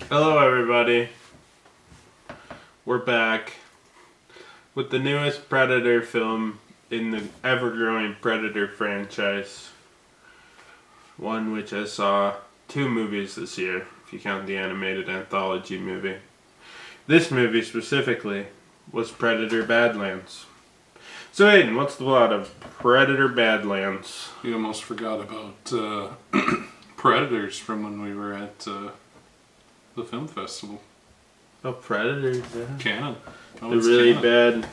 Hello, everybody. We're back with the newest Predator film in the ever-growing Predator franchise. One which I saw 2 movies this year, if you count the animated anthology movie. This movie specifically was Predator Badlands. So, Aiden, what's the plot of Predator Badlands? You almost forgot about Predators from when we were at the film festival. Oh, Predators, yeah. Canon. The really bad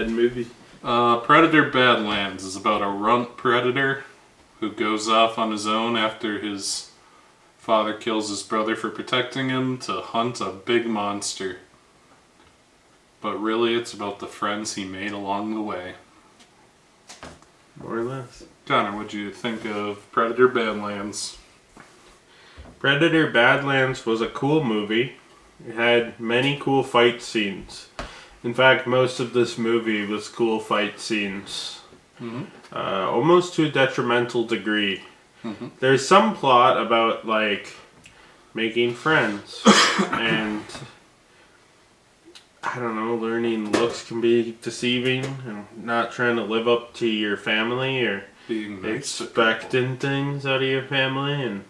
movie. Predator Badlands is about a runt predator who goes off on his own after his father kills his brother for protecting him to hunt a big monster. But really, it's about the friends he made along the way. More or less. Connor, what'd you think of Predator Badlands? Predator Badlands was a cool movie. It had many cool fight scenes. In fact, most of this movie was cool fight scenes. Mm-hmm. Almost to a detrimental degree. Mm-hmm. There's some plot about, like, making friends. And, I don't know, learning looks can be deceiving. And not trying to live up to your family or Being nice expecting things out of your family. And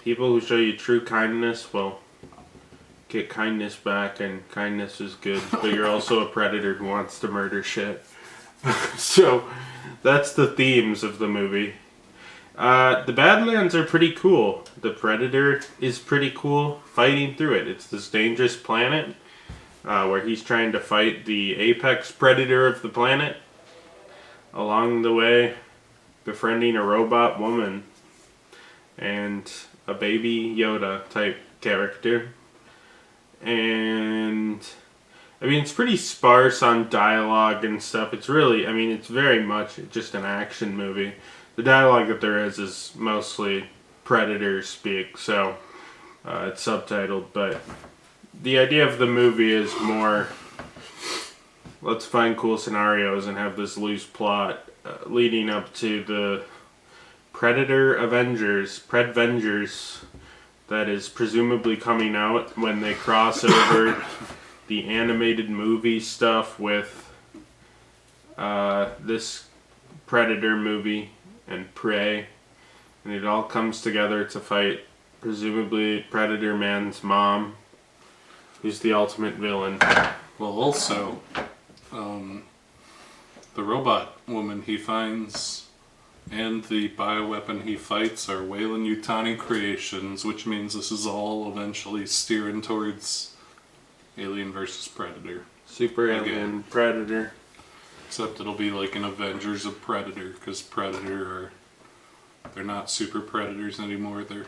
people who show you true kindness will get kindness back, and kindness is good. But you're also a predator who wants to murder shit. So, that's the themes of the movie. The Badlands are pretty cool. The Predator is pretty cool fighting through it. It's this dangerous planet where he's trying to fight the apex predator of the planet. Along the way, befriending a robot woman and a baby Yoda type character. And I mean, it's pretty sparse on dialogue and stuff. It's really, I mean, it's very much just an action movie. The dialogue that there is mostly Predator speak, so it's subtitled. But the idea of the movie is more, let's find cool scenarios and have this loose plot leading up to the predavengers that is presumably coming out when they cross over the animated movie stuff with this Predator movie and Prey, and it all comes together to fight presumably Predator Man's mom, who's the ultimate villain. Well, also, the robot woman he finds and the bioweapon he fights are Weyland-Yutani creations, which means this is all eventually steering towards Alien vs. Predator. Super Alien Predator. Except it'll be like an Avengers of Predator, because they're not super predators anymore. They're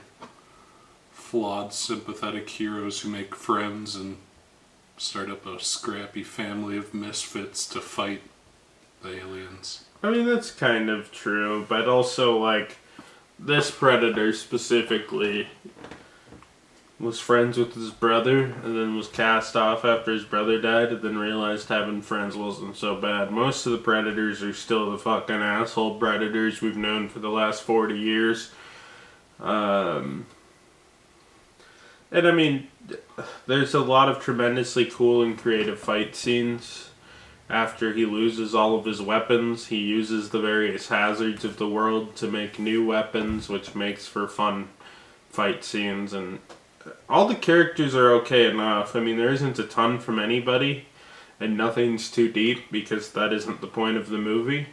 flawed, sympathetic heroes who make friends and start up a scrappy family of misfits to fight the aliens. I mean, that's kind of true, but also, like, this Predator specifically was friends with his brother, and then was cast off after his brother died, and then realized having friends wasn't so bad. Most of the Predators are still the fucking asshole Predators we've known for the last 40 years. And I mean, there's a lot of tremendously cool and creative fight scenes. After he loses all of his weapons, he uses the various hazards of the world to make new weapons, which makes for fun fight scenes. And all the characters are okay enough. I mean, there isn't a ton from anybody, and nothing's too deep, because that isn't the point of the movie.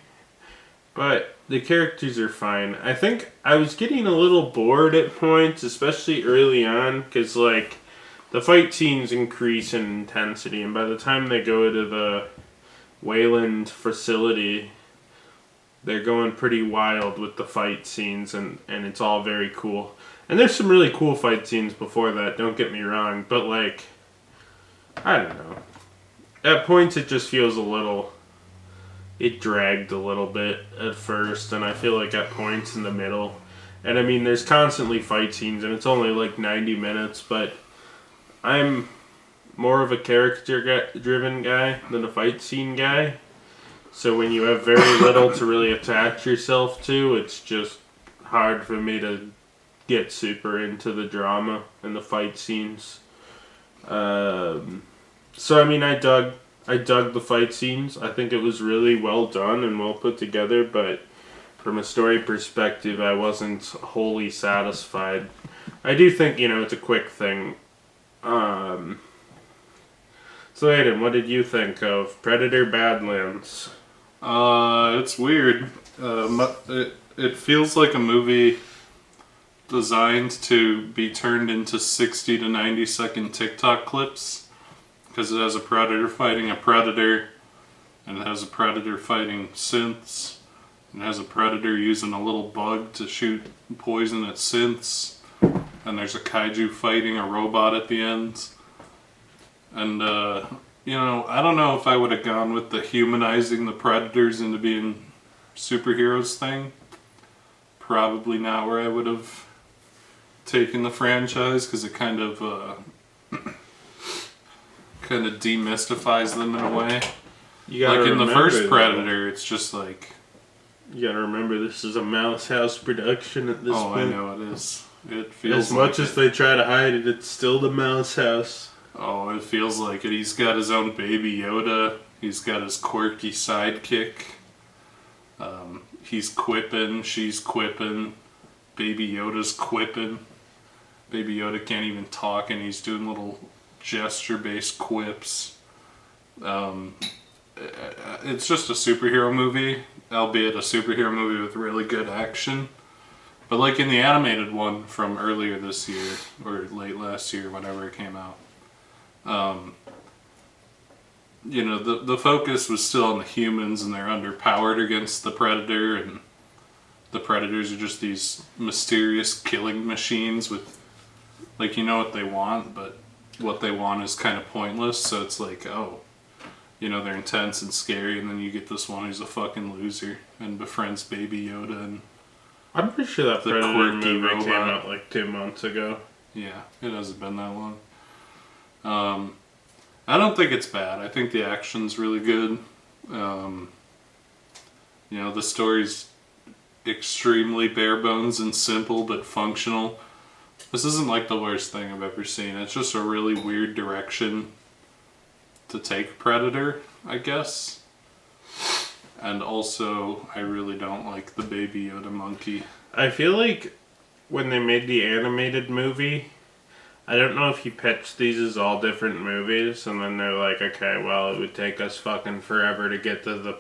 But the characters are fine. I think I was getting a little bored at points, especially early on, because, like, the fight scenes increase in intensity, and by the time they go to the Weyland facility, they're going pretty wild with the fight scenes, and it's all very cool. And there's some really cool fight scenes before that, don't get me wrong, but, like, I don't know. At points it just feels it dragged a little bit at first, and I feel like at points in the middle. And I mean, there's constantly fight scenes, and it's only like 90 minutes, but I'm more of a character-driven guy than a fight scene guy. So when you have very little to really attach yourself to, it's just hard for me to get super into the drama and the fight scenes. So I mean, I dug the fight scenes. I think it was really well done and well put together, but from a story perspective, I wasn't wholly satisfied. I do think, it's a quick thing. So Aiden, what did you think of Predator Badlands? It's weird. It feels like a movie designed to be turned into 60 to 90-second TikTok clips, because it has a predator fighting a predator, and it has a predator fighting synths, and it has a predator using a little bug to shoot poison at synths, and there's a kaiju fighting a robot at the end. And, I don't know if I would have gone with the humanizing the predators into being superheroes thing. Probably not where I would have taken the franchise, because it kind of demystifies them in a way. Like in the first Predator, it's just like... You gotta remember, this is a Mouse House production at this point. Oh, I know it is. It feels as much as they try to hide it, it's still the Mouse House. Oh, it feels like it. He's got his own Baby Yoda. He's got his quirky sidekick. He's quipping. She's quipping. Baby Yoda's quipping. Baby Yoda can't even talk, and he's doing little gesture-based quips. It's just a superhero movie, albeit a superhero movie with really good action. But like in the animated one from earlier this year, or late last year, whenever it came out, the focus was still on the humans, and they're underpowered against the Predator, and the Predators are just these mysterious killing machines with, like, you know what they want, but what they want is kind of pointless, so it's like, they're intense and scary, and then you get this one who's a fucking loser and befriends Baby Yoda, and I'm pretty sure that Predator movie came out like 2 months ago. Yeah, it hasn't been that long. I don't think it's bad. I think the action's really good. The story's extremely bare bones and simple but functional. This isn't like the worst thing I've ever seen. It's just a really weird direction to take Predator, I guess. And also, I really don't like the Baby Yoda monkey. I feel like when they made the animated movie, I don't know if he pitched these as all different movies, and then they're like, okay, well, it would take us fucking forever to get to the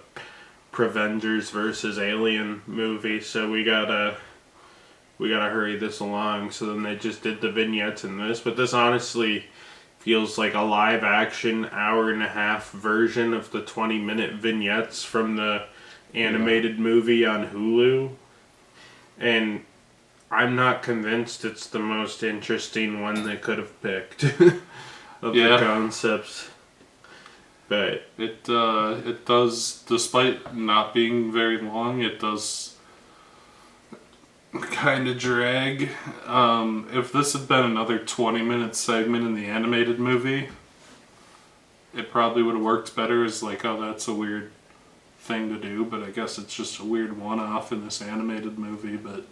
Predavengers versus Alien movie, so we gotta hurry this along. So then they just did the vignettes in this, but this honestly feels like a live action hour-and-a-half version of the 20-minute vignettes from the animated movie on Hulu. And I'm not convinced it's the most interesting one they could have picked of the concepts. But it does, despite not being very long, it does kind of drag. If this had been another 20-minute segment in the animated movie, it probably would have worked better as like, oh, that's a weird thing to do, but I guess it's just a weird one-off in this animated movie. But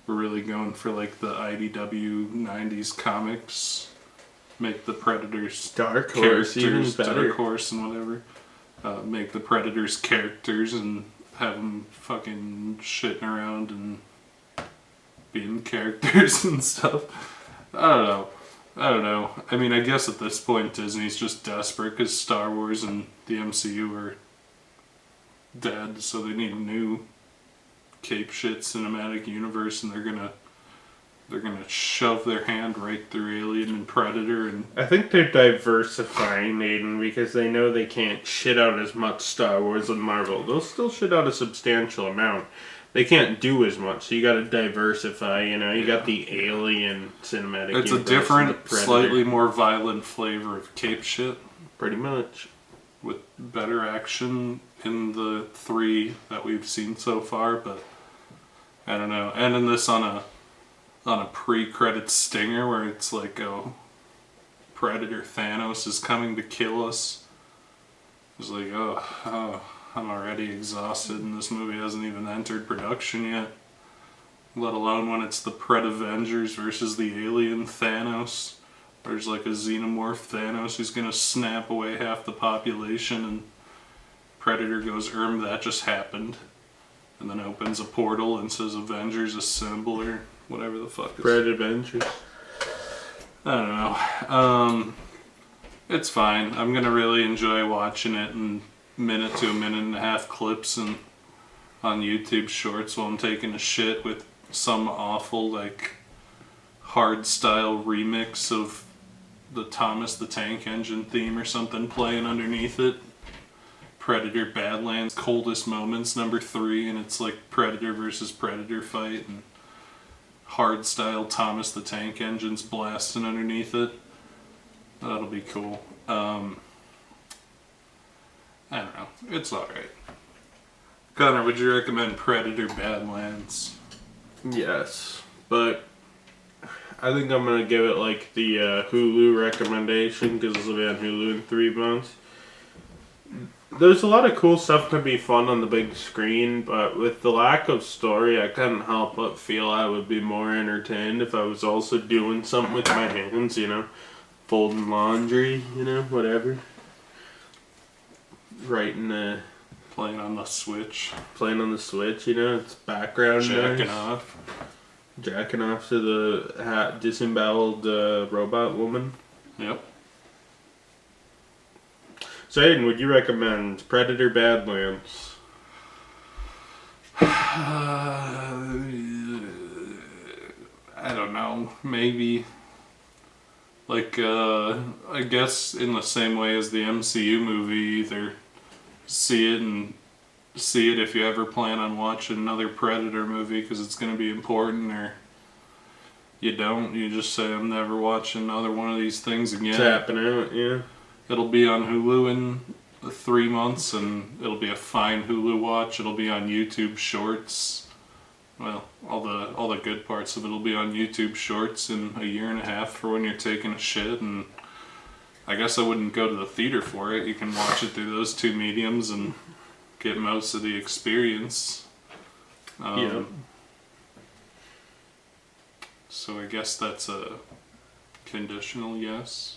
we're really going for like the IDW 90s comics, make the Predators Dark Horse even better. Dark Horse and whatever, make the Predators characters and have them fucking shitting around and being characters and stuff. I don't know. I mean, I guess at this point Disney's just desperate because Star Wars and the MCU are dead, so they need a new cape shit cinematic universe, and they're gonna shove their hand right through Alien and Predator. And I think they're diversifying, Aiden, because they know they can't shit out as much Star Wars and Marvel. They'll still shit out a substantial amount. They can't do as much, so you gotta diversify, You got the Alien cinematic universe. It's a different, slightly more violent flavor of cape shit. Pretty much. With better action in the 3 that we've seen so far, but I don't know. And in this on a pre-credit stinger where it's like, oh, Predator Thanos is coming to kill us. It's like, oh, I'm already exhausted and this movie hasn't even entered production yet. let alone when it's the predavengers versus the alien Thanos. There's like a xenomorph Thanos who's gonna snap away half the population, and Predator goes, that just happened. And then opens a portal and says Avengers Assemble or whatever the fuck. Predavengers. I don't know. It's fine. I'm gonna really enjoy watching it in minute to a minute and a half clips and on YouTube Shorts while I'm taking a shit with some awful like hard style remix of the Thomas the Tank Engine theme or something playing underneath it. Predator Badlands Coldest Moments #3, and it's like Predator versus Predator fight and hard style Thomas the Tank Engine's blasting underneath it. That'll be cool. I don't know. It's alright. Connor, would you recommend Predator Badlands? Yes, but I think I'm gonna give it like the Hulu recommendation because it'll be on Hulu in 3 months. There's a lot of cool stuff to be fun on the big screen, but with the lack of story, I couldn't help but feel I would be more entertained if I was also doing something with my hands, you know, folding laundry, you know, whatever. Writing, Playing on the Switch. Playing on the Switch, you know, it's background Jacking noise. off. Jacking off to the disemboweled robot woman. Yep. So Aiden, would you recommend Predator Badlands? I don't know. Maybe. Like, I guess in the same way as the MCU movie, either see it if you ever plan on watching another Predator movie because it's going to be important, or you don't. You just say, I'm never watching another one of these things again. Tapping out, yeah. It'll be on Hulu in 3 months, and it'll be a fine Hulu watch. It'll be on YouTube Shorts. Well, all the good parts of it'll be on YouTube Shorts in a year and a half for when you're taking a shit. And I guess I wouldn't go to the theater for it. You can watch it through those two mediums and get most of the experience. Yeah. So I guess that's a conditional yes.